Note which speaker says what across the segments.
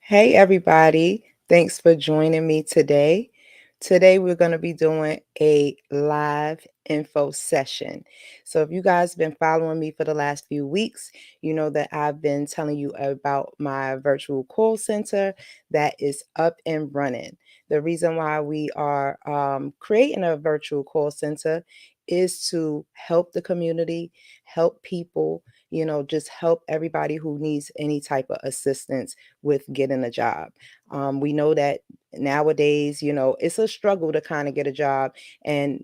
Speaker 1: Hey, everybody. Thanks for joining me today. Today, we're going to be doing a live info session. So, if you guys been following me for the last few weeks, you know that I've been telling you about my virtual call center that is up and running. The reason why we are creating a virtual call center is to help the community, help people, just help everybody who needs any type of assistance with getting a job. We know that nowadays, it's a struggle to kind of get a job, and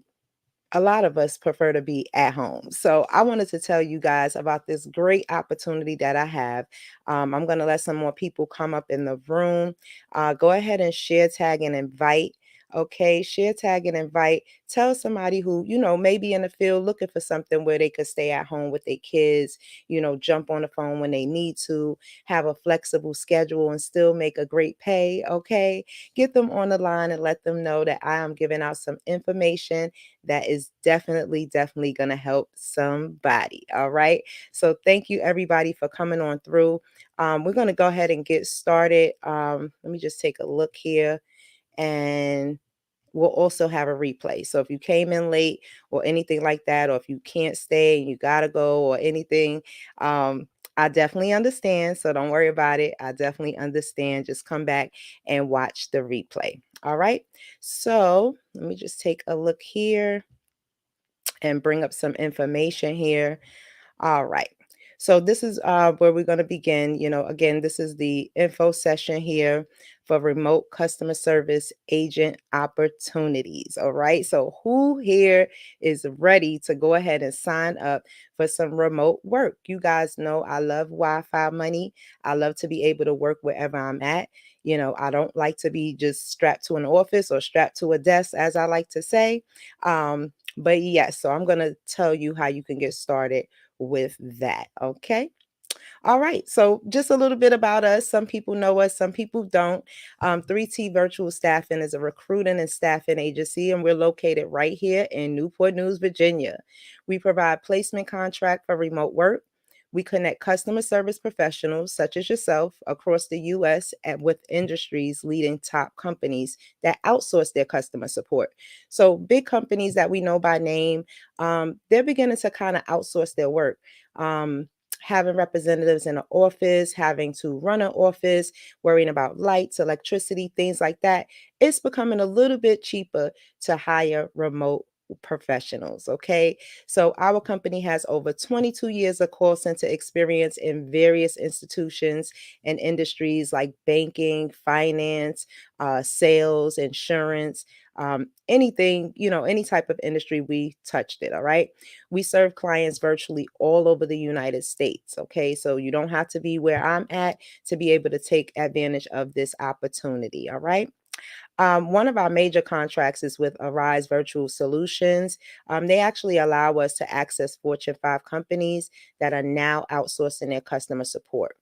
Speaker 1: a lot of us prefer to be at home. So I wanted to tell you guys about this great opportunity that I have. I'm going to let some more people come up in the room. Go ahead and share, tag, and invite. Okay, share, tag, and invite. Tell somebody who, may be in the field looking for something where they could stay at home with their kids, jump on the phone when they need to, have a flexible schedule, and still make a great pay. Okay, get them on the line and let them know that I am giving out some information that is definitely going to help somebody. All right. So thank you everybody for coming on through. We're going to go ahead and get started. Let me just take a look here, and we'll also have a replay. So if you came in late or anything like that, or if you can't stay and you got to go or anything, I definitely understand. So don't worry about it. I definitely understand. Just come back and watch the replay. All right. So let me just take a look here and bring up some information here. All right. So this is where we're going to begin. Again, this is the info session here for remote customer service agent opportunities. All right. So who here is ready to go ahead and sign up for some remote work? You guys know I love Wi-Fi money. I love to be able to work wherever I'm at. I don't like to be just strapped to an office or strapped to a desk, as I like to say. But yes, so I'm going to tell you how you can get started with that. Okay. All right. So just a little bit about us. Some people know us, some people don't. 3T Virtual Staffing is a recruiting and staffing agency, and we're located right here in Newport News, Virginia. We provide placement contract for remote work. We connect customer service professionals such as yourself across the U.S. and with industries leading top companies that outsource their customer support. So big companies that we know by name, they're beginning to kind of outsource their work. Having representatives in an office, having to run an office, worrying about lights, electricity, things like that, it's becoming a little bit cheaper to hire remote professionals. Okay. So our company has over 22 years of call center experience in various institutions and industries like banking, finance, sales, insurance, anything, any type of industry, we touched it. All right. We serve clients virtually all over the United States. Okay. So you don't have to be where I'm at to be able to take advantage of this opportunity. All right. One of our major contracts is with Arise Virtual Solutions. They actually allow us to access Fortune 5 companies that are now outsourcing their customer support.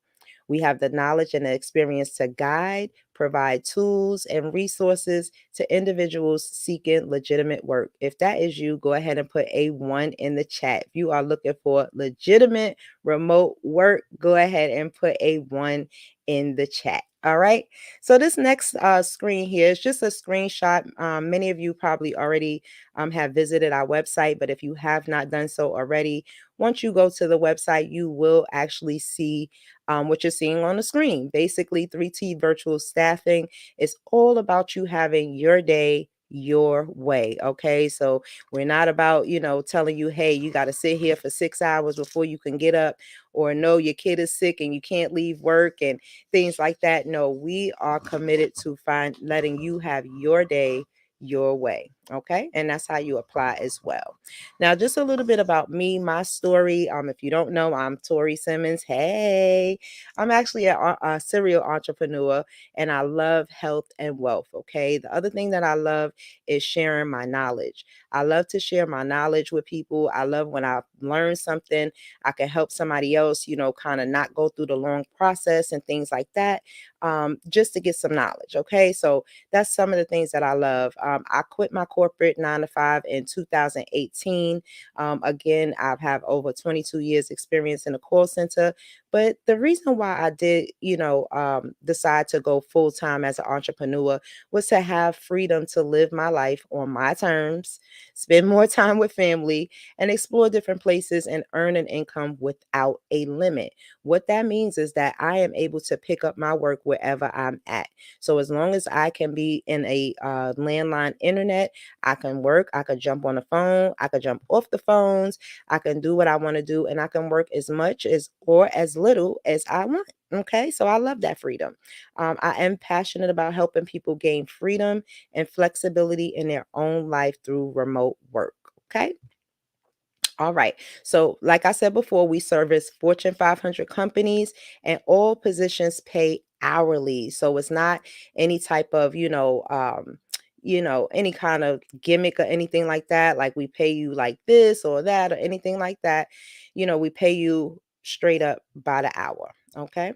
Speaker 1: We have the knowledge and the experience to guide, provide tools and resources to individuals seeking legitimate work. If that is you, go ahead and put A1 in the chat. If you are looking for legitimate remote work, go ahead and put A1 in the chat. All right. So this next screen here is just a screenshot. Many of you probably already have visited our website, but if you have not done so already, once you go to the website, you will actually see what you're seeing on the screen. Basically, 3T Virtual Staffing is all about you having your day your way. Okay. So we're not about, telling you, hey, you got to sit here for 6 hours before you can get up, or no, your kid is sick and you can't leave work and things like that. No, we are committed to letting you have your day your way. Okay. And that's how you apply as well. Now, just a little bit about me, my story. If you don't know, I'm Tori Simmons. Hey, I'm actually a serial entrepreneur, and I love health and wealth. Okay. The other thing that I love is sharing my knowledge. I love to share my knowledge with people. I love when I learn something, I can help somebody else, kind of not go through the long process and things like that, just to get some knowledge. Okay. So that's some of the things that I love. I quit my corporate 9 to 5 in 2018. Again, I've have over 22 years experience in a call center. But the reason why I did, decide to go full time as an entrepreneur was to have freedom to live my life on my terms, spend more time with family, and explore different places and earn an income without a limit. What that means is that I am able to pick up my work wherever I'm at. So as long as I can be in a landline internet, I can work, I could jump on the phone, I could jump off the phones, I can do what I want to do, and I can work as much as or as little as I want. Okay, so I love that freedom. I am passionate about helping people gain freedom and flexibility in their own life through remote work. Okay. All right. So, like I said before, we service Fortune 500 companies and all positions pay hourly. So, it's not any type of, any kind of gimmick or anything like that. Like we pay you like this or that or anything like that. We pay you straight up by the hour. Okay.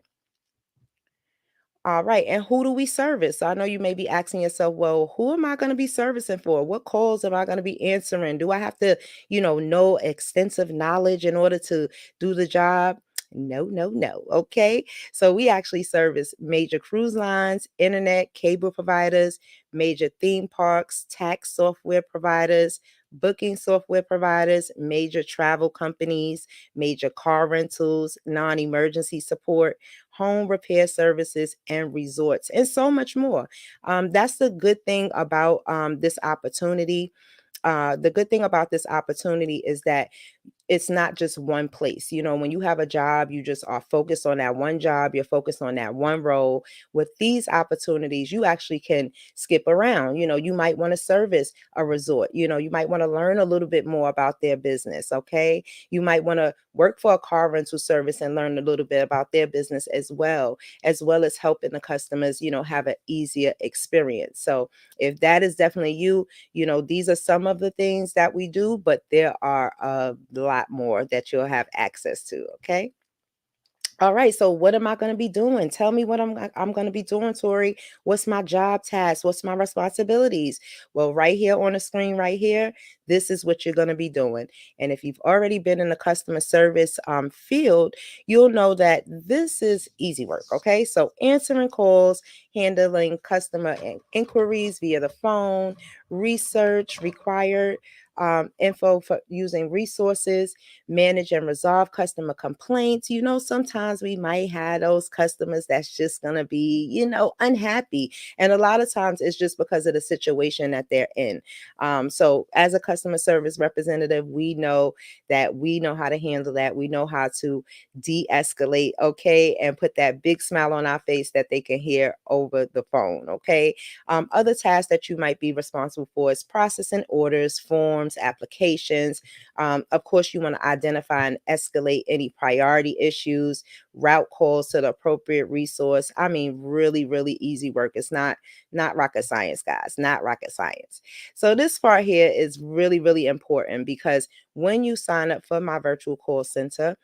Speaker 1: All right. And who do we service? So I know you may be asking yourself, well, who am I going to be servicing for? What calls am I going to be answering? Do I have to, know extensive knowledge in order to do the job? No, no, no. Okay. So we actually service major cruise lines, internet, cable providers, major theme parks, tax software providers, booking software providers, major travel companies, major car rentals, non emergency support, home repair services, and resorts, and so much more. That's the good thing about this opportunity. The good thing about this opportunity is that it's not just one place. When you have a job, you just are focused on that one job, you're focused on that one role. With these opportunities, you actually can skip around. You might want to service a resort, you might want to learn a little bit more about their business. Okay. You might want to work for a car rental service and learn a little bit about their business as well as helping the customers, have an easier experience. So if that is definitely you, these are some of the things that we do, but there are a lot more that you'll have access to. Okay. All right, so what am I going to be doing? Tell me what I'm going to be doing, Tori. What's my job task? What's my responsibilities? Well, right here on the screen, right here, this is what you're going to be doing. And if you've already been in the customer service field, you'll know that this is easy work. Okay, so answering calls, handling customer inquiries via the phone, research required. Info for using resources, manage and resolve customer complaints. Sometimes we might have those customers that's just going to be, unhappy. And a lot of times it's just because of the situation that they're in. So as a customer service representative, we know how to handle that. We know how to de-escalate, okay, and put that big smile on our face that they can hear over the phone, okay. Other tasks that you might be responsible for is processing orders, forms, applications. Of course, you want to identify and escalate any priority issues, route calls to the appropriate resource. I mean, really, really easy work. It's not rocket science, guys, not rocket science. So this part here is really, really important because when you sign up for my virtual call center,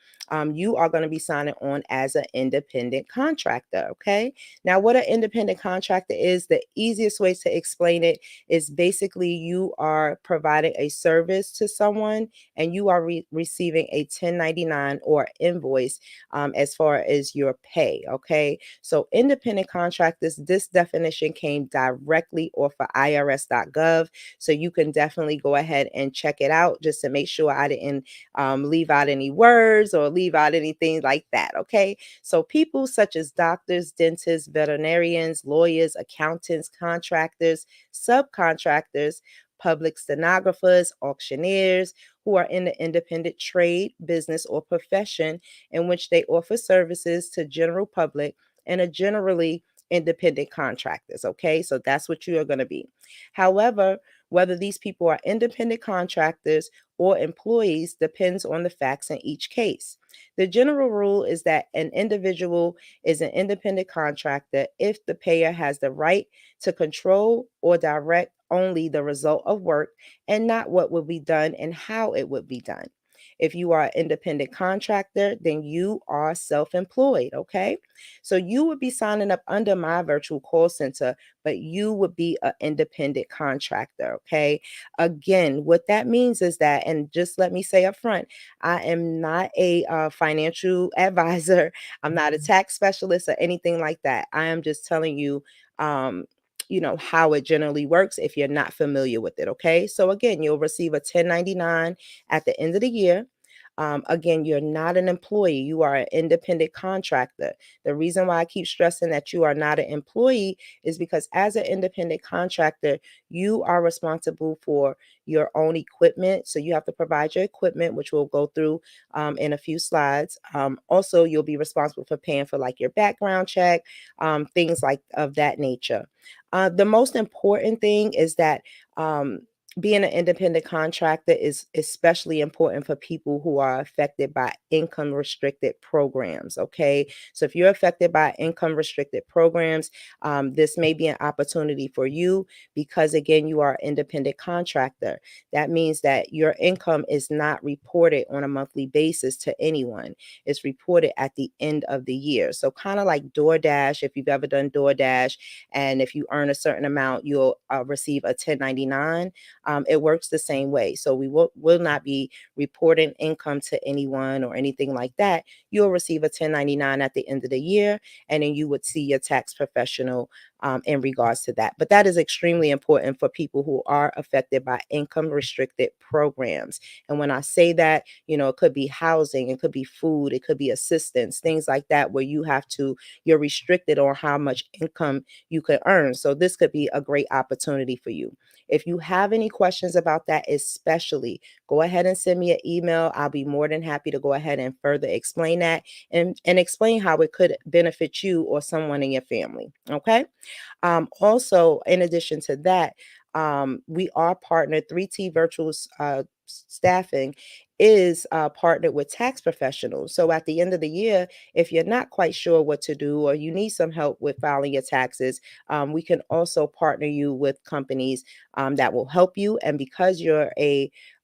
Speaker 1: you are going to be signing on as an independent contractor. Okay. Now, what an independent contractor is, the easiest way to explain it is basically you are providing a service to someone and you are receiving a 1099 or invoice as far as your pay. Okay. So, independent contractors, this definition came directly off of irs.gov. So, you can definitely go ahead and check it out just to make sure I didn't leave out any words or leave out anything like that. Okay. So, people such as doctors, dentists, veterinarians, lawyers, accountants, contractors, subcontractors, public stenographers, auctioneers, who are in the independent trade, business, or profession in which they offer services to general public and are generally independent contractors. Okay, so that's what you are going to be. However, whether these people are independent contractors or employees depends on the facts in each case. The general rule is that an individual is an independent contractor if the payer has the right to control or direct only the result of work and not what will be done and how it would be done. If you are an independent contractor, then you are self-employed, okay? So you would be signing up under my virtual call center, but you would be an independent contractor, okay? Again, what that means is that, and just let me say up front, I am not a financial advisor. I'm not a tax specialist or anything like that. I am just telling you, um, how it generally works if you're not familiar with it. Okay. So again, you'll receive a 1099 at the end of the year. Again, you're not an employee, you are an independent contractor. The reason why I keep stressing that you are not an employee is because as an independent contractor, you are responsible for your own equipment. So you have to provide your equipment, which we'll go through in a few slides. Also, you'll be responsible for paying for like your background check, things like of that nature. The most important thing is that being an independent contractor is especially important for people who are affected by income restricted programs. Okay. So if you're affected by income restricted programs, this may be an opportunity for you because, again, you are an independent contractor. That means that your income is not reported on a monthly basis to anyone, it's reported at the end of the year. So, kind of like DoorDash, if you've ever done DoorDash, and if you earn a certain amount, you'll receive a 1099. It works the same way. So we will not be reporting income to anyone or anything like that. You'll receive a 1099 at the end of the year, and then you would see your tax professional in regards to that. But that is extremely important for people who are affected by income restricted programs. And when I say that, it could be housing, it could be food, it could be assistance, things like that, where you're restricted on how much income you could earn. So this could be a great opportunity for you. If you have any questions about that, especially, go ahead and send me an email. I'll be more than happy to go ahead and further explain that and explain how it could benefit you or someone in your family. Okay. Also, in addition to that, we are partnered, 3T Virtual Staffing is partnered with tax professionals. So at the end of the year, if you're not quite sure what to do or you need some help with filing your taxes, we can also partner you with companies that will help you. And because you're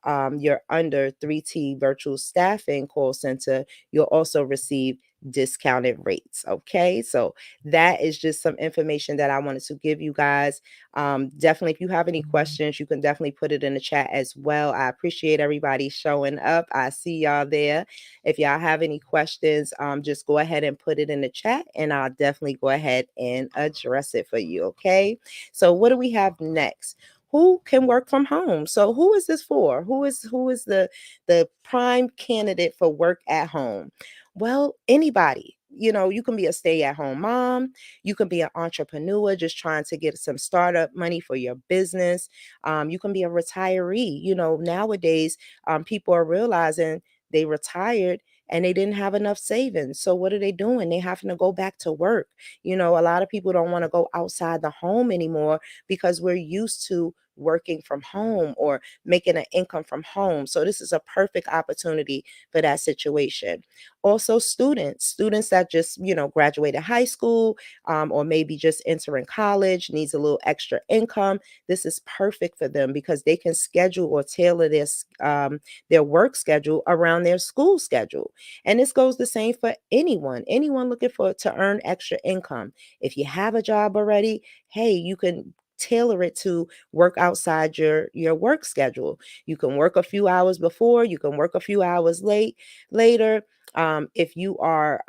Speaker 1: under 3T Virtual Staffing call center, you'll also receive discounted rates. Okay. So that is just some information that I wanted to give you guys. Definitely, if you have any questions, you can definitely put it in the chat as well. I appreciate everybody showing up. I see y'all there. If y'all have any questions, just go ahead and put it in the chat, and I'll definitely go ahead and address it for you. Okay. So what do we have next? Who can work from home? So who is this for? Who is the prime candidate for work at home? Well, anybody. You can be a stay-at-home mom. You can be an entrepreneur just trying to get some startup money for your business. You can be a retiree. Nowadays, people are realizing they retired and they didn't have enough savings. So what are they doing? They having to go back to work. A lot of people don't want to go outside the home anymore because we're used to working from home or making an income from home. So this is a perfect opportunity for that situation. Also, students that just graduated high school, or maybe just entering college, needs a little extra income. This is perfect for them because they can schedule or tailor their work schedule around their school schedule. And this goes the same for anyone looking for to earn extra income. If you have a job already, hey, you can tailor it to work outside your work schedule. You can work a few hours before, you can work a few hours later. If you are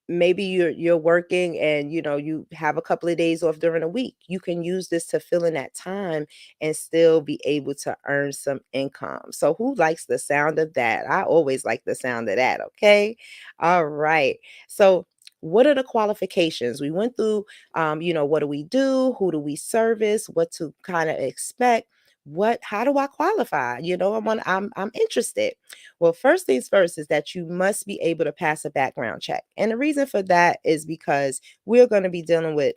Speaker 1: maybe you're working and you have a couple of days off during the week, you can use this to fill in that time and still be able to earn some income. So who likes the sound of that? I always like the sound of that. Okay. All right. So what are the qualifications? We went through what do we do, who do we service, what to kind of expect, how do I qualify? I'm interested. Well, first things first is that you must be able to pass a background check. And the reason for that is because we're going to be dealing with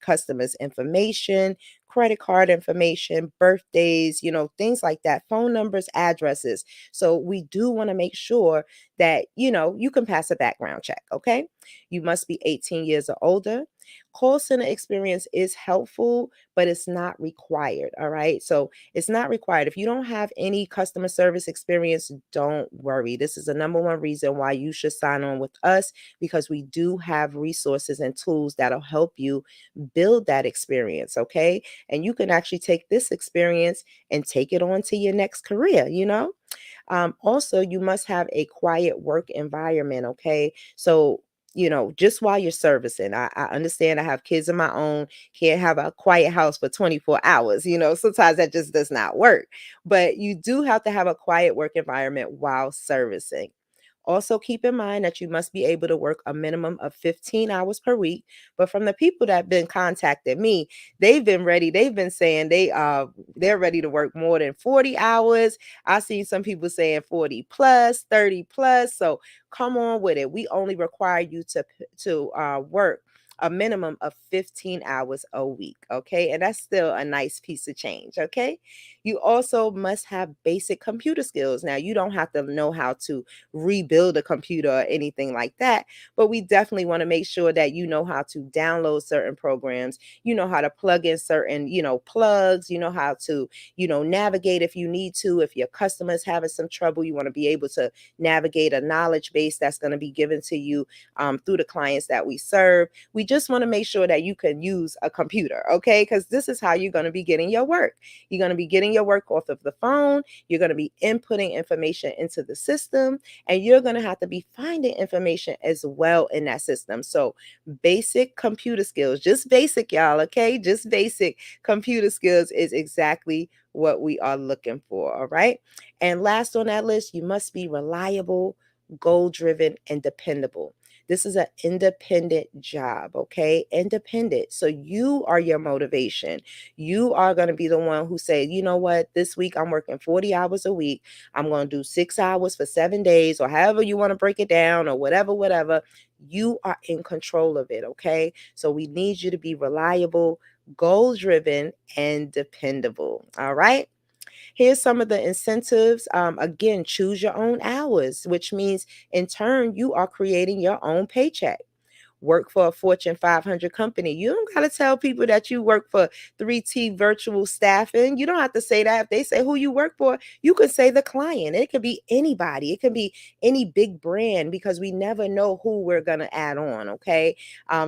Speaker 1: customers' information, credit card information, birthdays, things like that, phone numbers, addresses. So we do want to make sure that, you can pass a background check, okay? You must be 18 years or older. Call center experience is helpful, but it's not required, all right? So it's not required. If you don't have any customer service experience, don't worry. This is the number one reason why you should sign on with us, because we do have resources and tools that'll help you build that experience, okay? And you can actually take this experience and take it on to your next career, Also, you must have a quiet work environment, okay? So, just while you're servicing, I understand I have kids of my own, can't have a quiet house for 24 hours, sometimes that just does not work. But you do have to have a quiet work environment while servicing. Also, keep in mind that you must be able to work a minimum of 15 hours per week. But from the people that have been contacting me, they've been ready. They've been saying they're ready to work more than 40 hours. I see some people saying 40 plus, 30 plus. So come on with it. We only require you to work a minimum of 15 hours a week. Okay. And that's still a nice piece of change. Okay. You also must have basic computer skills. Now, you don't have to know how to rebuild a computer or anything like that, but we definitely want to make sure that you know how to download certain programs, you know how to plug in certain, plugs, you know how to, navigate if you need to. If your customer's having some trouble, you want to be able to navigate a knowledge base that's going to be given to you through the clients that we serve. We just want to make sure that you can use a computer, okay? Because this is how you're going to be getting your work. You're going to be getting your work off of the phone. You're going to be inputting information into the system, and you're going to have to be finding information as well in that system. So basic computer skills, just basic, y'all, okay? Just basic computer skills is exactly what we are looking for, all right? And last on that list, you must be reliable, goal driven, and dependable. This is an independent job, okay? Independent. So you are your motivation. You are going to be the one who say, you know what, this week I'm working 40 hours a week. I'm going to do 6 hours for 7 days, or however you want to break it down, or whatever. You are in control of it, okay? So we need you to be reliable, goal driven, and dependable. All right. Here's some of the incentives. Again, choose your own hours, which means in turn, you are creating your own paycheck. Work for a Fortune 500 company. You don't got to tell people that you work for 3T Virtual Staffing. You don't have to say that. If they say who you work for, you could say the client. It could be anybody. It could be any big brand, because we never know who we're going to add on. Okay.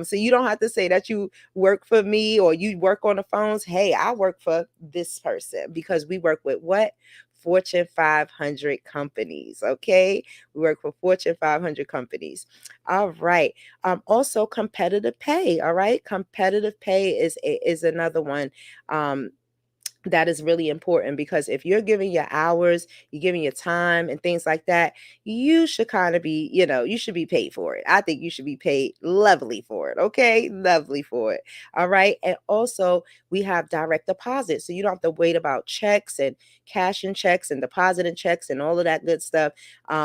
Speaker 1: So you don't have to say that you work for me or you work on the phones. Hey, I work for this person, because we work with what? Fortune 500 companies. Okay. We work for Fortune 500 companies. All right. Also competitive pay. All right. Competitive pay is another one. That is really important, because if you're giving your hours, you're giving your time and things like that, you should kind of be, you should be paid for it. I think you should be paid lovely for it. Okay. Lovely for it. All right. And also, we have direct deposit. So you don't have to wait about checks and cash and checks and depositing checks and all of that good stuff.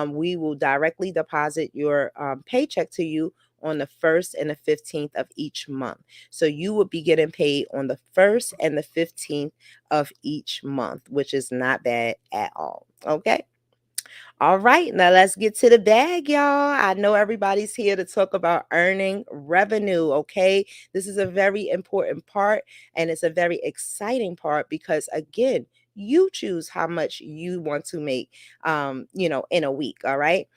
Speaker 1: We will directly deposit your paycheck to you on the 1st and the 15th of each month. So you would be getting paid on the 1st and the 15th of each month, which is not bad at all. Okay. All right, now let's get to the bag, y'all. I know everybody's here to talk about earning revenue, okay? This is a very important part, and it's a very exciting part, because again, you choose how much you want to make in a week. All right.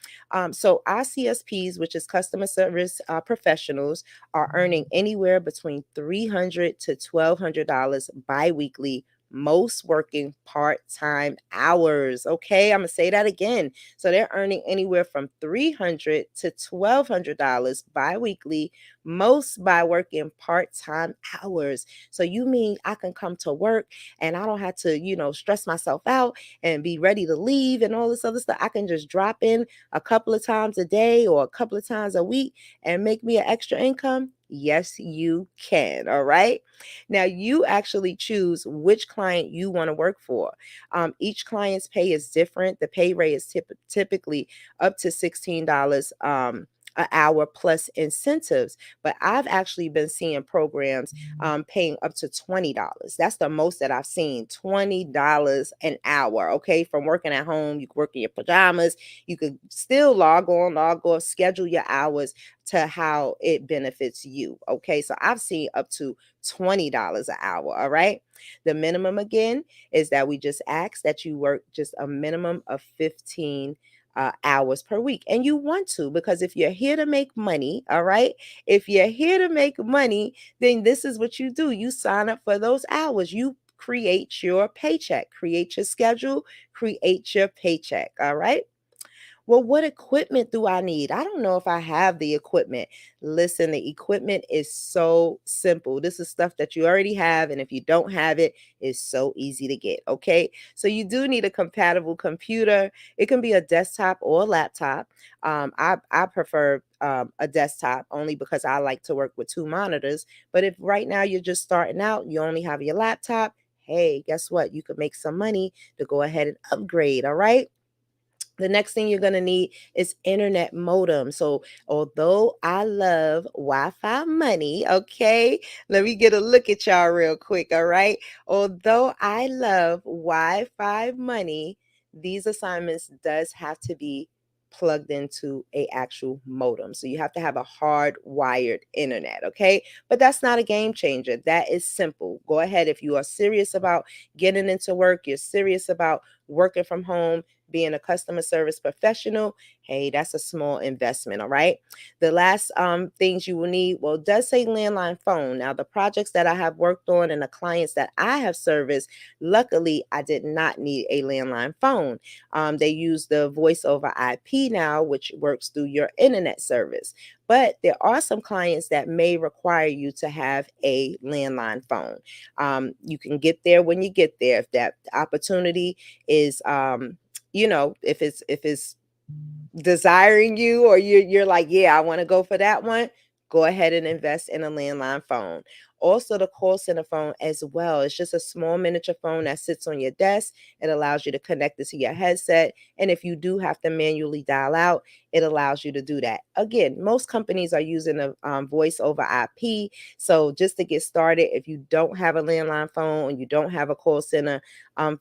Speaker 1: So our CSPs, which is customer service professionals, are earning anywhere between $300 to $1,200 biweekly, most working part-time hours. Okay, I'm gonna say that again. So they're earning anywhere from $300 to $1,200 biweekly, most by working part-time hours. So you mean I can come to work and I don't have to, stress myself out and be ready to leave and all this other stuff. I can just drop in a couple of times a day or a couple of times a week and make me an extra income? Yes, you can. All right. Now, you actually choose which client you want to work for. Each client's pay is different. The pay rate is typically up to $16 an hour plus incentives. But I've actually been seeing programs paying up to $20. That's the most that I've seen, $20 an hour. Okay, from working at home, you can work in your pajamas, you could still log on, log off, schedule your hours to how it benefits you. Okay, so I've seen up to $20 an hour. All right. The minimum again is that we just ask that you work just a minimum of 15 hours per week. And you want to, because if you're here to make money, all right, if you're here to make money, then this is what you do. You sign up for those hours. You create your paycheck, create your schedule, create your paycheck. All right. Well, what equipment do I need? I don't know if I have the equipment. Listen, the equipment is so simple. This is stuff that you already have. And if you don't have it, it's so easy to get. Okay. So you do need a compatible computer. It can be a desktop or a laptop. I prefer a desktop only because I like to work with two monitors. But if right now you're just starting out, you only have your laptop. Hey, guess what? You could make some money to go ahead and upgrade. All right. The next thing you're going to need is internet modem. So, although I love Wi-Fi money, okay, let me get a look at y'all real quick, all right? Although I love Wi-Fi money, these assignments does have to be plugged into a actual modem. So you have to have a hardwired internet, okay? But that's not a game changer. That is simple. Go ahead if you are serious about getting into work, you're serious about working from home, being a customer service professional, hey, that's a small investment. All right. The last things you will need, well, it does say landline phone. Now, the projects that I have worked on and the clients that I have serviced, luckily, I did not need a landline phone. They use the voice over IP now, which works through your internet service. But there are some clients that may require you to have a landline phone. You can get there when you get there. If that opportunity is if it's desiring you, or you're like, yeah, I want to go for that one, go ahead and invest in a landline phone. Also, the call center phone as well. It's just a small miniature phone that sits on your desk. It allows you to connect it to your headset. And if you do have to manually dial out, it allows you to do that. Again, most companies are using a voice over IP. So just to get started, if you don't have a landline phone and you don't have a call center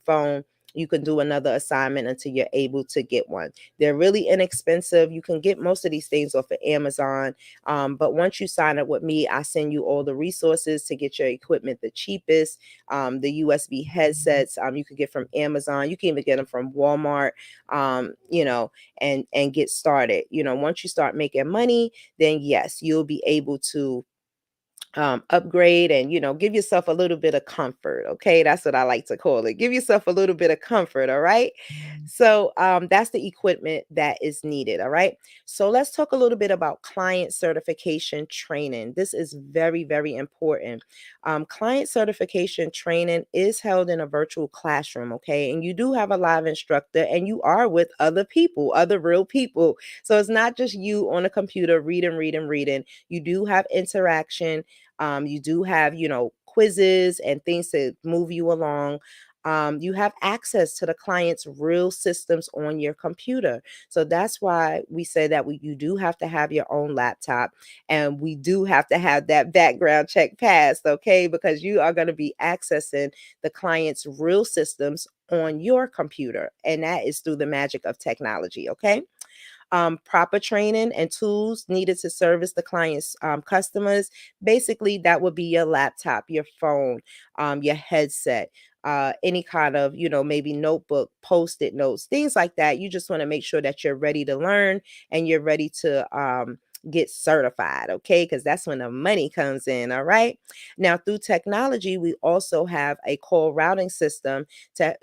Speaker 1: phone, you can do another assignment until you're able to get one. They're really inexpensive. You can get most of these things off of Amazon. But once you sign up with me, I send you all the resources to get your equipment the cheapest. The USB headsets you can get from Amazon. You can even get them from Walmart, and get started. Once you start making money, then yes, you'll be able to upgrade and give yourself a little bit of comfort. Okay, that's what I like to call it. Give yourself a little bit of comfort. All right. So that's the equipment that is needed. All right. So let's talk a little bit about client certification training. This is very, very important. Client certification training is held in a virtual classroom. Okay, and you do have a live instructor, and you are with other people, other real people. So it's not just you on a computer reading. You do have interaction. You do have, quizzes and things to move you along. You have access to the client's real systems on your computer. So that's why we say that you do have to have your own laptop, and we do have to have that background check passed, okay? Because you are going to be accessing the client's real systems on your computer, and that is through the magic of technology, okay? Proper training and tools needed to service the client's customers. Basically, that would be your laptop, your phone, your headset, any kind of, maybe notebook, post-it notes, things like that. You just want to make sure that you're ready to learn and you're ready to get certified, okay? Because that's when the money comes in, all right? Now, through technology, we also have a call routing system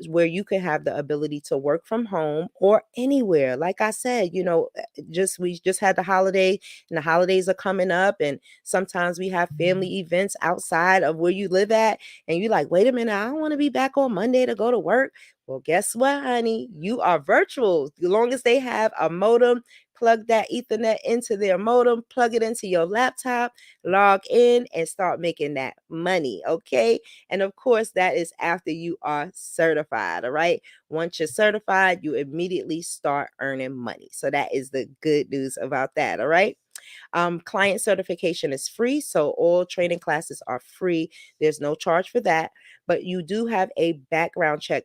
Speaker 1: where you can have the ability to work from home or anywhere. Like I said, we just had the holiday, and the holidays are coming up, and sometimes we have family events outside of where you live at, and you're like, wait a minute, I don't want to be back on Monday to go to work. Well, guess what, honey? You are virtual. As long as they have a modem plug that Ethernet into their modem, plug it into your laptop, log in, and start making that money, okay? And of course, that is after you are certified, all right? Once you're certified, you immediately start earning money. So that is the good news about that, all right? Client certification is free, so all training classes are free. There's no charge for that, but you do have a background check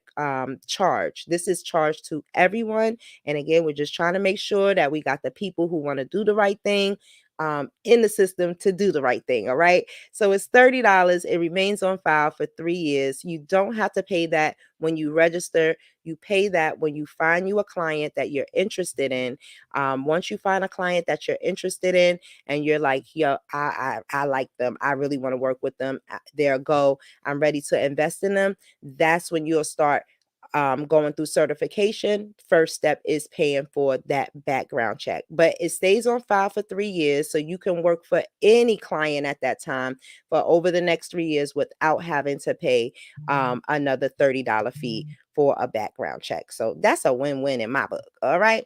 Speaker 1: charge. This is charged to everyone. And again, we're just trying to make sure that we got the people who want to do the right thing in the system to do the right thing. All right. So it's $30. It remains on file for 3 years. You don't have to pay that when you register. You pay that when you find you a client that you're interested in. Once you find a client that you're interested in and you're like, yo, I like them. I really want to work with them. They're a go. I'm ready to invest in them. That's when you'll start going through certification. First step is paying for that background check, but it stays on file for 3 years. So you can work for any client at that time for over the next 3 years without having to pay another $30 fee for a background check. So that's a win-win in my book. All right.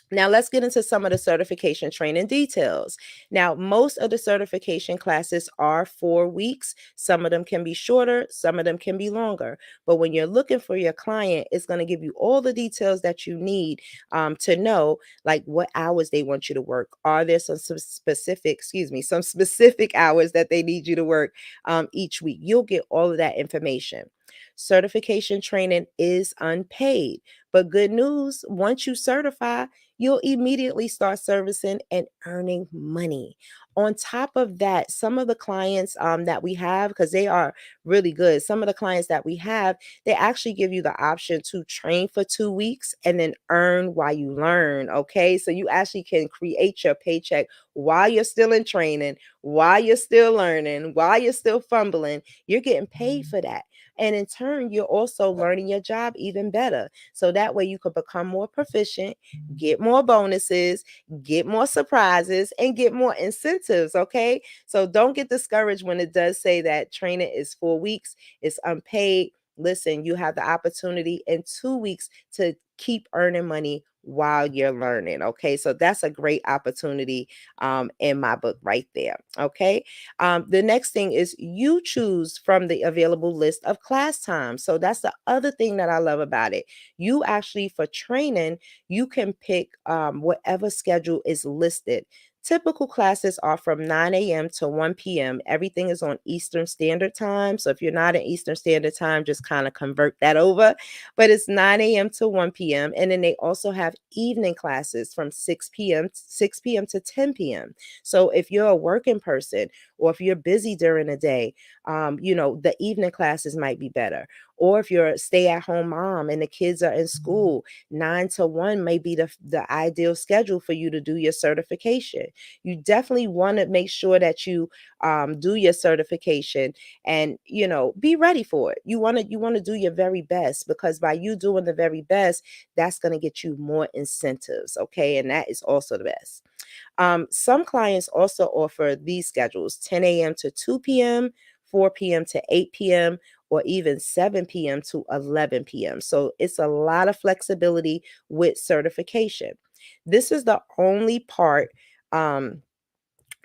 Speaker 1: Now, let's get into some of the certification training details. Now, most of the certification classes are 4 weeks. Some of them can be shorter, some of them can be longer. But when you're looking for your client, it's going to give you all the details that you need to know, like what hours they want you to work. Are there some specific, some specific hours that they need you to work each week? You'll get all of that information. Certification training is unpaid. But good news, once you certify, you'll immediately start servicing and earning money. On top of that, some of the clients that we have, because they are really good, some of the clients that we have, they actually give you the option to train for 2 weeks and then earn while you learn. Okay. So you actually can create your paycheck while you're still in training, while you're still learning, while you're still fumbling. You're getting paid for that. And in turn, you're also learning your job even better. So that way you could become more proficient, get more bonuses, get more surprises, and get more incentives. Okay. So don't get discouraged when it does say that training is 4 weeks, it's unpaid. Listen, you have the opportunity in 2 weeks to keep earning money while you're learning. Okay. So that's a great opportunity in my book right there. Okay. The next thing is you choose from the available list of class times. So that's the other thing that I love about it. You actually, for training, you can pick whatever schedule is listed. Typical classes are from 9 a.m. to 1 p.m. Everything is on Eastern Standard Time. So if you're not in Eastern Standard Time, just kind of convert that over. But it's 9 a.m. to 1 p.m. And then they also have evening classes from 6 p.m. to 10 p.m. So if you're a working person or if you're busy during the day, the evening classes might be better. Or if you're a stay-at-home mom and the kids are in school, 9 to 1 may be the ideal schedule for you to do your certification. You definitely want to make sure that you do your certification and be ready for it. You want to do your very best, because by you doing the very best, that's going to get you more incentives. Okay, and that is also the best. Some clients also offer these schedules: 10 a.m. to 2 p.m., 4 p.m. to 8 p.m., or even 7 p.m. to 11 p.m. So it's a lot of flexibility with certification. This is the only part um,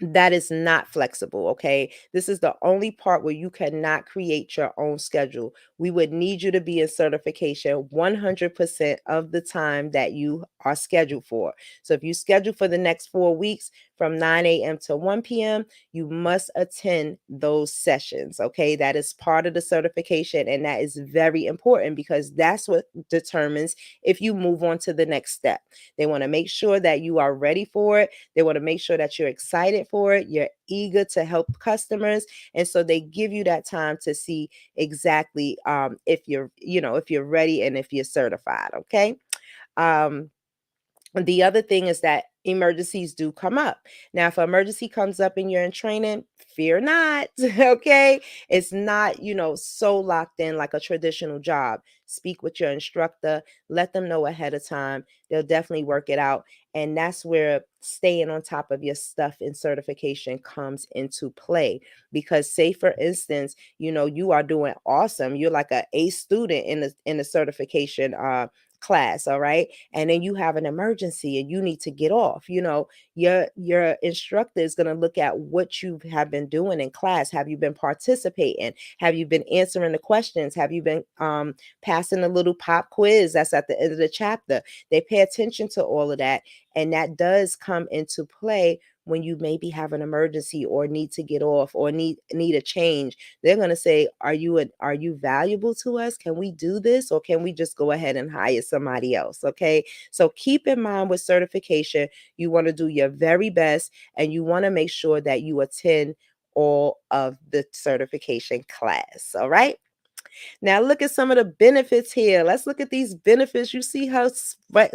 Speaker 1: that is not flexible. Okay. This is the only part where you cannot create your own schedule. We would need you to be in certification 100% of the time that you are scheduled for. So if you schedule for the next 4 weeks from 9 a.m. to 1 p.m., you must attend those sessions. Okay. That is part of the certification. And that is very important, because that's what determines if you move on to the next step. They want to make sure that you are ready for it. They want to make sure that you're excited for it. You're eager to help customers. And so they give you that time to see exactly if you're ready and if you're certified. Okay. Um, the other thing is that emergencies do come up. Now, if an emergency comes up and you're in training, fear not. Okay. It's not, so locked in like a traditional job. Speak with your instructor, let them know ahead of time. They'll definitely work it out. And that's where staying on top of your stuff in certification comes into play. Because, say for instance, you are doing awesome. You're like a student in the certification class, all right? And then you have an emergency and you need to get off, your instructor is going to look at what you have been doing in class. Have you been participating? Have you been answering the questions? Have you been passing a little pop quiz that's at the end of the chapter? They pay attention to all of that, and that does come into play when you maybe have an emergency or need to get off or need a change. They're going to say, are you valuable to us? Can we do this, or can we just go ahead and hire somebody else? Okay, so keep in mind with certification, you want to do your very best, and you want to make sure that you attend all of the certification class. All right. Now look at some of the benefits here. Let's look at these benefits. You see her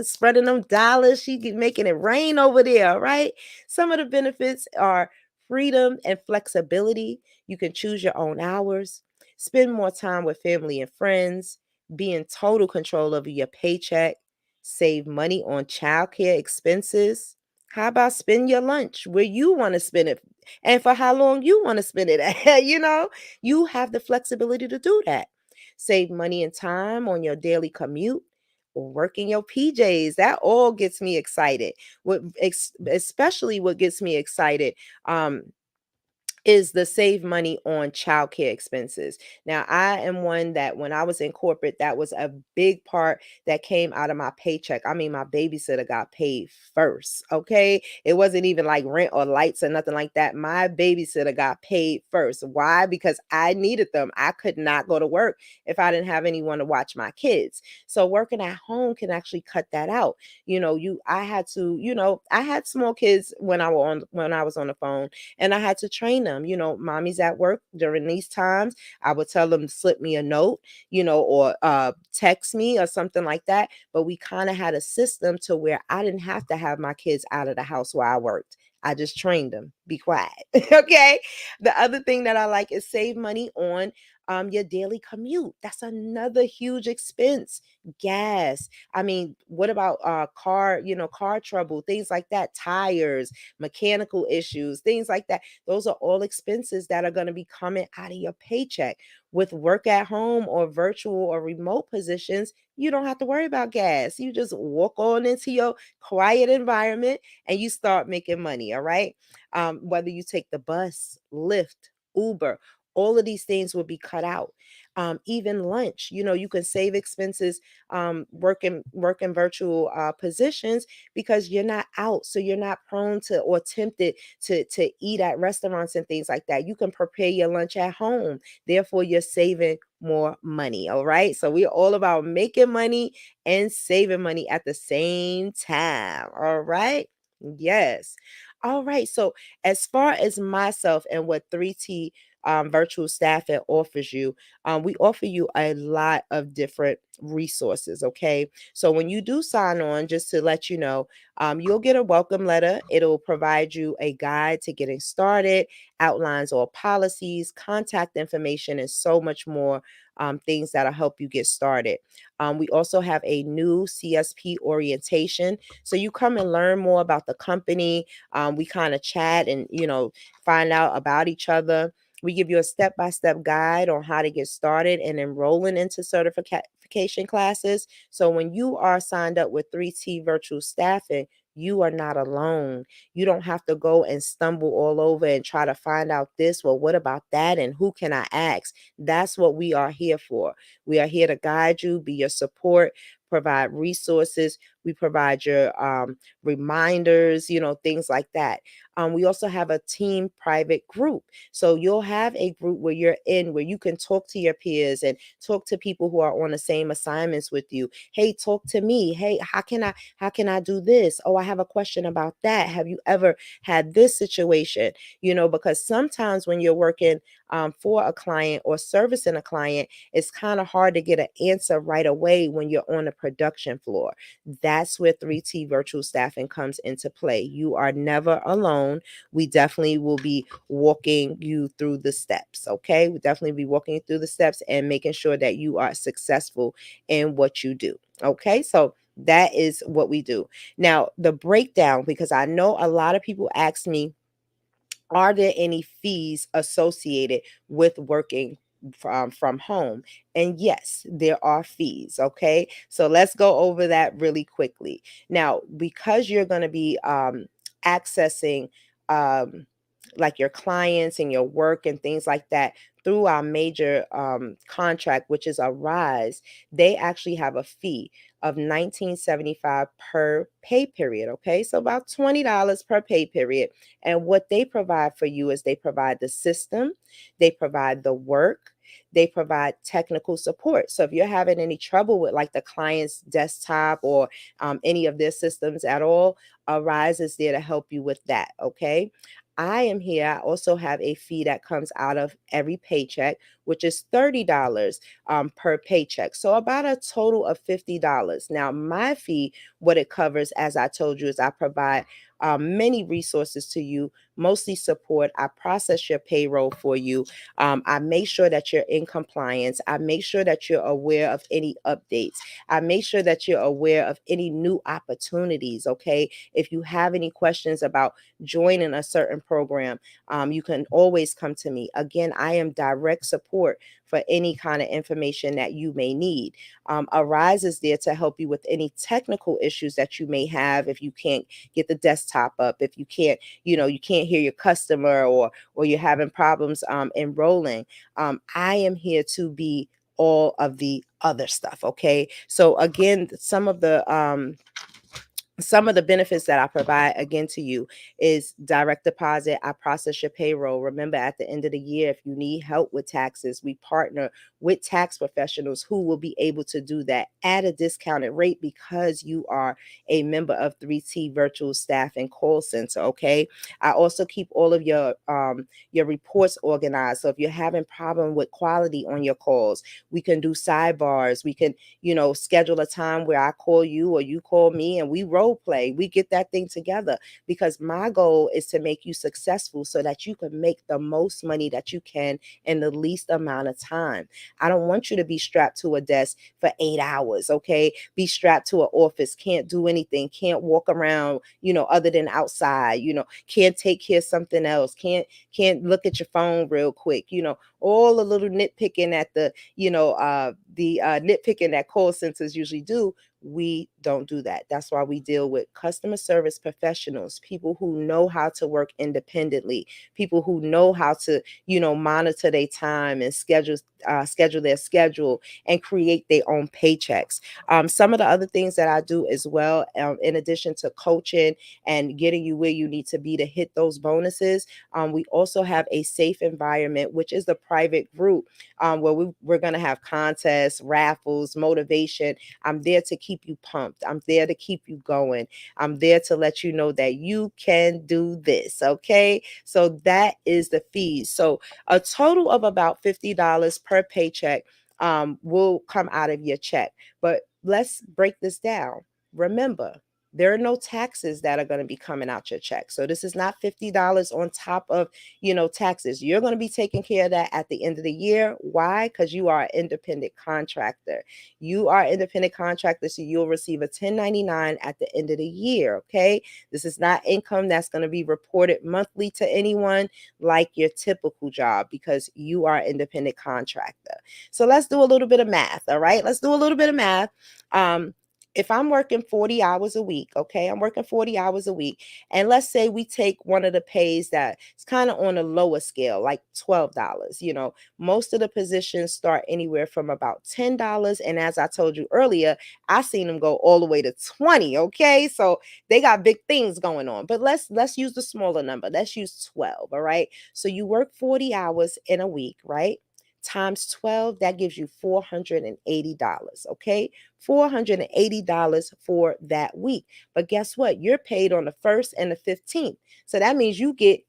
Speaker 1: spreading them dollars. Making it rain over there, right? Some of the benefits are freedom and flexibility. You can choose your own hours, spend more time with family and friends, be in total control over your paycheck, save money on childcare expenses. How about spend your lunch where you want to spend it and for how long you want to spend it at? You have the flexibility to do that. Save money and time on your daily commute or work in your PJs. That all gets me excited. Especially what gets me excited is the save money on childcare expenses. Now, I am one that when I was in corporate, that was a big part that came out of my paycheck. I mean, my babysitter got paid first. Okay. It wasn't even like rent or lights or nothing like that. My babysitter got paid first. Why? Because I needed them. I could not go to work if I didn't have anyone to watch my kids. So working at home can actually cut that out. I had small kids when I was on the phone, and I had to train them. Mommy's at work during these times. I would tell them to slip me a note, or text me or something like that. But we kind of had a system to where I didn't have to have my kids out of the house while I worked. I just trained them. Be quiet. Okay. The other thing that I like is save money on your daily commute. That's another huge expense. Gas. I mean, what about car trouble, things like that, tires, mechanical issues, things like that. Those are all expenses that are going to be coming out of your paycheck. With work at home or virtual or remote positions, you don't have to worry about gas. You just walk on into your quiet environment and you start making money. All right. Whether you take the bus, Lyft, Uber, all of these things will be cut out. Even lunch, you can save expenses working virtual positions because you're not out, so you're not prone to or tempted to eat at restaurants and things like that. You can prepare your lunch at home, therefore you're saving more money. All right, so we're all about making money and saving money at the same time. All right. Yes. All right. So as far as myself and what 3T virtual staffing offers you, we offer you a lot of different resources. Okay. So when you do sign on, just to let you know, you'll get a welcome letter. It'll provide you a guide to getting started, outlines all policies, contact information, and so much more. Things that'll help you get started. We also have a new CSP orientation. So you come and learn more about the company. We kind of chat and, find out about each other. We give you a step-by-step guide on how to get started and enrolling into certification classes. So when you are signed up with 3T Virtual Staffing, you are not alone. You don't have to go and stumble all over and try to find out this. Well, what about that? And who can I ask? That's what we are here for. We are here to guide you, be your support, provide resources. We provide your reminders, things like that. We also have a team private group. So you'll have a group where you're in, where you can talk to your peers and talk to people who are on the same assignments with you. Hey, talk to me. Hey, how can I do this? Oh, I have a question about that. Have you ever had this situation? Because sometimes when you're working for a client or servicing a client, it's kind of hard to get an answer right away when you're on the production floor. That's where 3T virtual staffing comes into play. You are never alone. We definitely will be walking you through the steps. Okay. We definitely be walking you through the steps and making sure that you are successful in what you do. Okay. So that is what we do. Now, the breakdown, because I know a lot of people ask me, are there any fees associated with working from home. And yes, there are fees. Okay. So let's go over that really quickly. Now, because you're going to be accessing like your clients and your work and things like that through our major contract, which is a rise, they actually have a fee of $19.75 per pay period. Okay, so about $20 per pay period. And what they provide for you is they provide the system, they provide the work, they provide technical support. So if you're having any trouble with like the client's desktop or any of their systems at all, Arise is there to help you with that. Okay. I am here. I also have a fee that comes out of every paycheck, which is $30 per paycheck. So about a total of $50. Now, my fee, what it covers, as I told you, is I provide many resources to you, mostly support. I process your payroll for you. I make sure that you're in compliance. I make sure that you're aware of any updates. I make sure that you're aware of any new opportunities. Okay. If you have any questions about joining a certain program, you can always come to me. Again, I am direct support for any kind of information that you may need. Arise is there to help you with any technical issues that you may have. If you can't get the desktop up, if you can't, you can't hear your customer, or you're having problems enrolling, I am here to be all of the other stuff. Okay. So again, some of the benefits that I provide again to you is direct deposit. I process your payroll. Remember, at the end of the year, if you need help with taxes, we partner with tax professionals who will be able to do that at a discounted rate because you are a member of 3T Virtual Staff and Call Center. Okay. I also keep all of your reports organized. So if you're having problem with quality on your calls, we can do sidebars. We can, schedule a time where I call you or you call me and we role play. We get that thing together because my goal is to make you successful so that you can make the most money that you can in the least amount of time. I don't want you to be strapped to a desk for 8 hours. Okay. Be strapped to an office, can't do anything, can't walk around, other than outside, can't take care of something else, can't look at your phone real quick, all the little nitpicking at the nitpicking that call centers usually do. We don't do that. That's why we deal with customer service professionals, people who know how to work independently, people who know how to, monitor their time and schedule their schedule and create their own paychecks. Some of the other things that I do as well, in addition to coaching and getting you where you need to be to hit those bonuses, we also have a safe environment, which is the private group, where we're going to have contests, raffles, motivation. I'm there to keep you pumped. I'm there to keep you going. I'm there to let you know that you can do this. Okay. So that is the fees. So a total of about $50 per paycheck will come out of your check. But let's break this down. Remember, there are no taxes that are going to be coming out your check. So this is not $50 on top of, taxes. You're going to be taking care of that at the end of the year. Why? Because you are an independent contractor. You are an independent contractor, so you'll receive a 1099 at the end of the year. Okay. This is not income that's going to be reported monthly to anyone like your typical job because you are an independent contractor. So let's do a little bit of math. All right. Let's do a little bit of math. If I'm working 40 hours a week, okay, I'm working 40 hours a week. And let's say we take one of the pays that's kind of on a lower scale, like $12. Most of the positions start anywhere from about $10. And as I told you earlier, I seen them go all the way to 20. Okay. So they got big things going on. But let's use the smaller number. Let's use 12. All right. So you work 40 hours in a week, right? Times 12, that gives you $480. Okay. $480 for that week. But guess what? You're paid on the 1st and the 15th. So that means you get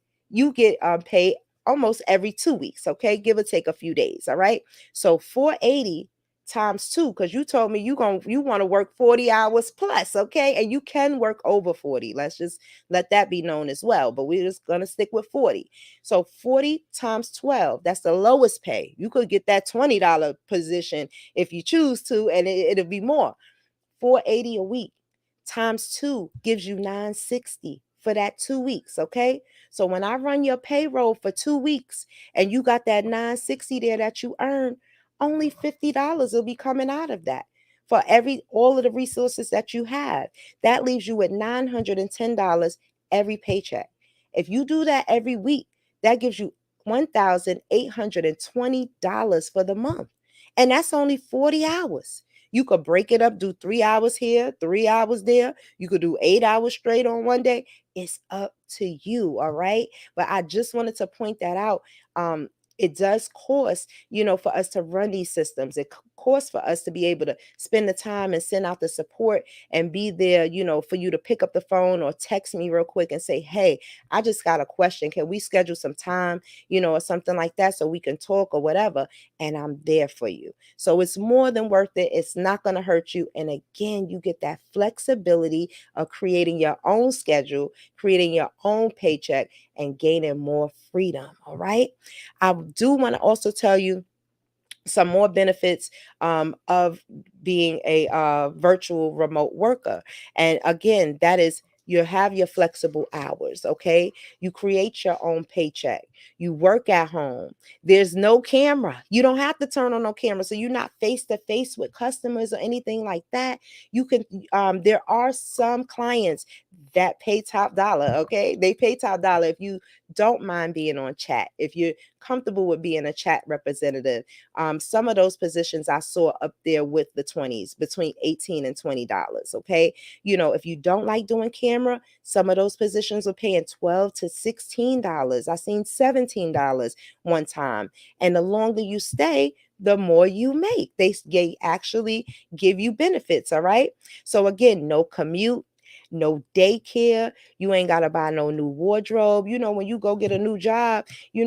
Speaker 1: paid almost every 2 weeks. Okay. Give or take a few days. All right. So 480 times 2, because you told me you want to work 40 hours plus. Okay. And you can work over 40. Let's just let that be known as well. But we're just going to stick with 40. So 40 times 12, that's the lowest pay. You could get that $20 position if you choose to, and it'll be more. 480 a week times 2 gives you 960 for that 2 weeks, okay? So when I run your payroll for 2 weeks and you got that 960 there that you earn, only $50 will be coming out of that for all of the resources that you have. That leaves you with $910 every paycheck. If you do that every week, that gives you $1,820 for the month. And that's only 40 hours. You could break it up, do 3 hours here, 3 hours there. You could do 8 hours straight on one day. It's up to you. All right. But I just wanted to point that out. It does cost, for us to run these systems. It costs for us to be able to spend the time and send out the support and be there, for you to pick up the phone or text me real quick and say, hey, I just got a question. Can we schedule some time, or something like that so we can talk or whatever? And I'm there for you. So it's more than worth it. It's not going to hurt you. And again, you get that flexibility of creating your own schedule, creating your own paycheck, and gaining more freedom. All right. I do want to also tell you some more benefits of being a virtual remote worker. And again, that is, you have your flexible hours, okay? You create your own paycheck. You work at home. There's no camera. You don't have to turn on no camera. So you're not face to face with customers or anything like that. You can, there are some clients that pay top dollar, okay? They pay top dollar if you don't mind being on chat, if you're comfortable with being a chat representative. Some of those positions I saw up there with the 20s, between $18 and $20. Okay. If you don't like doing camera, some of those positions are paying $12 to $16. I seen $17 one time. And the longer you stay, the more you make. They actually give you benefits. All right. So again, no commute, no daycare. You ain't got to buy no new wardrobe. When you go get a new job, you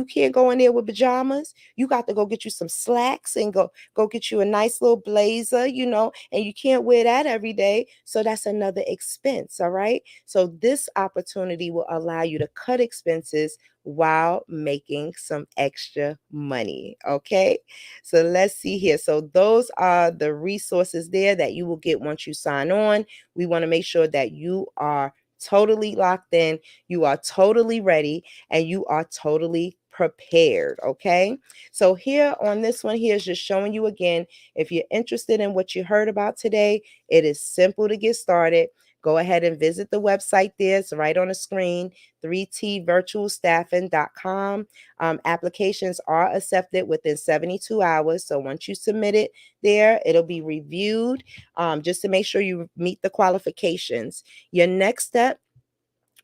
Speaker 1: can't go in there with pajamas. You got to go get you some slacks and go get you a nice little blazer, and you can't wear that every day. So that's another expense. All right. So this opportunity will allow you to cut expenses while making some extra money. Okay. So let's see here. So those are the resources there that you will get once you sign on. We want to make sure that you are totally locked in, you are totally ready, and you are totally prepared. Okay. So here on this one here is just showing you again, if you're interested in what you heard about today, it is simple to get started. Go ahead and visit the website there. It's right on the screen, 3tvirtualstaffing.com. Applications are accepted within 72 hours. So once you submit it there, it'll be reviewed just to make sure you meet the qualifications. Your next step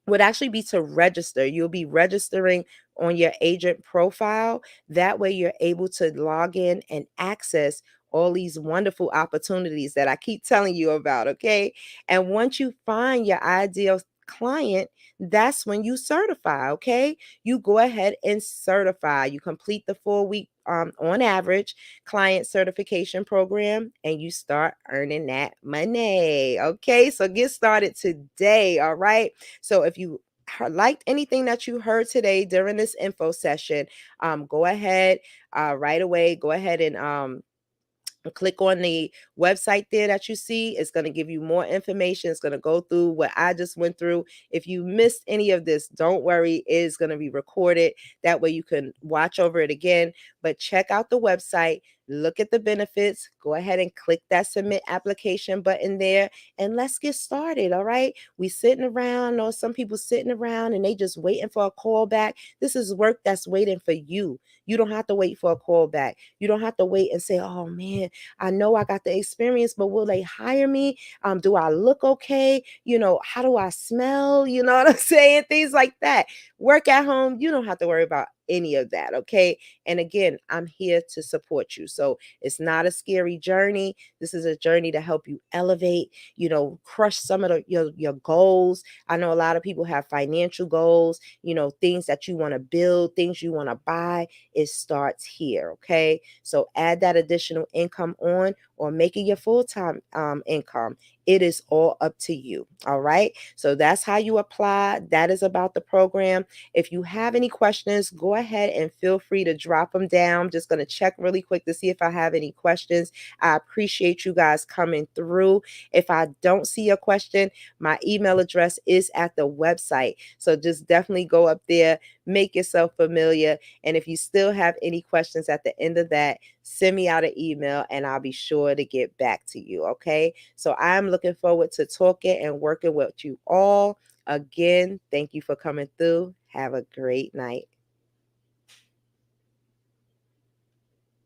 Speaker 1: would actually be to register. You'll be registering on your agent profile. That way you're able to log in and access all these wonderful opportunities that I keep telling you about, okay? And once you find your ideal client, that's when you certify, okay? You go ahead and certify. You complete the 4-week on average client certification program and you start earning that money. Okay, so get started today. All right. So if you liked anything that you heard today during this info session, go ahead right away. Go ahead and click on the website there that you see. It's going to give you more information. It's going to go through what I just went through. If you missed any of this, don't worry. It is going to be recorded. That way you can watch over it again. But check out the website. Look at the benefits. Go ahead and click that submit application button there. And let's get started. All right. We sitting around, or some people sitting around and they just waiting for a call back. This is work that's waiting for you. You don't have to wait for a call back. You don't have to wait and say, oh man, I know I got the experience, but will they hire me? Do I look okay? How do I smell? You know what I'm saying? Things like that. Work at home, you don't have to worry about any of that. Okay. And again, I'm here to support you. So it's not a scary journey. This is a journey to help you elevate, crush some of your goals. I know a lot of people have financial goals, things that you want to build, things you want to buy. It starts here. Okay. So add that additional income on, or make it your full-time income. It is all up to you. All right. So that's how you apply. That is about the program. If you have any questions, go ahead and feel free to drop them down. I'm just going to check really quick to see if I have any questions. I appreciate you guys coming through. If I don't see your question, my email address is at the website. So just definitely go up there, make yourself familiar. And if you still have any questions at the end of that, send me out an email and I'll be sure to get back to you. Okay. So I'm looking forward to talking and working with you all. Again, thank you for coming through. Have a great night.